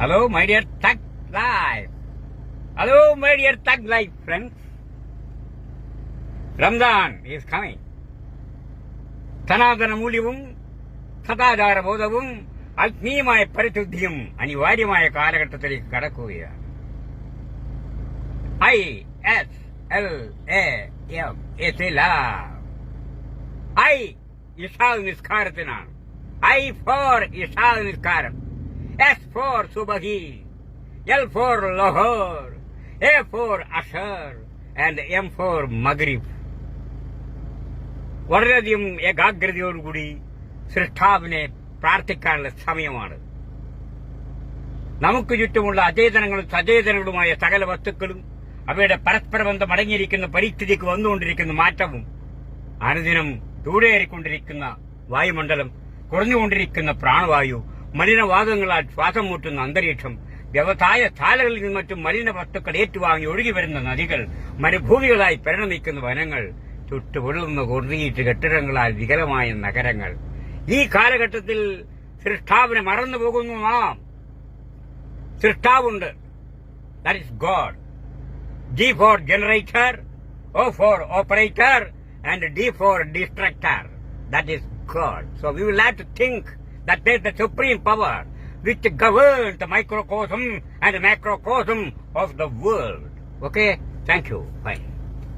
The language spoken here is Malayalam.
Hello, my dear Thug Life. Hello, my dear Thug Life friends. Ramadan is coming. സനാതന മൂല്യവും സദാചാര ബോധവും ആത്മീയമായ പരിശുദ്ധിയും അനിവാര്യമായ കാലഘട്ടത്തിലേക്ക് കടക്കുകയാണ്. ISLAM I ഇഷാൽ നിസ്കാരത്തിനാണ്. I for ഇഷാൽ നിസ്കാരം, S for സുബഹി, L for Lahore, A for അഷർ and M for മഗ്രിബ്. വളരെയധികം ഏകാഗ്രതയോടുകൂടി സൃഷ്ടാവിനെ പ്രാർത്ഥിക്കാനുള്ള സമയമാണ്. നമുക്ക് ചുറ്റുമുള്ള അചേതനങ്ങളും സചേതനങ്ങളുമായ സകല വസ്തുക്കളും അവയുടെ പരസ്പര ബന്ധം അടങ്ങിയിരിക്കുന്ന പരിസ്ഥിതിക്ക് വന്നുകൊണ്ടിരിക്കുന്ന മാറ്റവും അനുദിനം ചൂടേറിക്കൊണ്ടിരിക്കുന്ന വായുമണ്ഡലം, കുറഞ്ഞുകൊണ്ടിരിക്കുന്ന പ്രാണവായു, മലിനവാതകങ്ങളാൽ ശ്വാസം മുട്ടുന്ന അന്തരീക്ഷം, വ്യവസായ ശാലകളിൽ നിന്നും മറ്റും മലിന വസ്തുക്കൾ ഏറ്റുവാങ്ങി ഒഴുകി വരുന്ന നദികൾ, മരുഭൂമികളായി പരിണമിക്കുന്ന വനങ്ങൾ, ചുട്ടുപൊള്ളുന്ന കോൺക്രീറ്റ് കെട്ടിടങ്ങളാൽ വികലമായ നഗരങ്ങൾ. ഈ കാലഘട്ടത്തിൽ സൃഷ്ടാവിനെ മറന്നുപോകുന്നു നാം. സൃഷ്ടാവുണ്ട്, that is God. G for generator, O for operator, and D for destructor. That is God. So we will have to think that there is the supreme power which governs the microcosm and the macrocosm of the world. Okay? Thank you. Bye.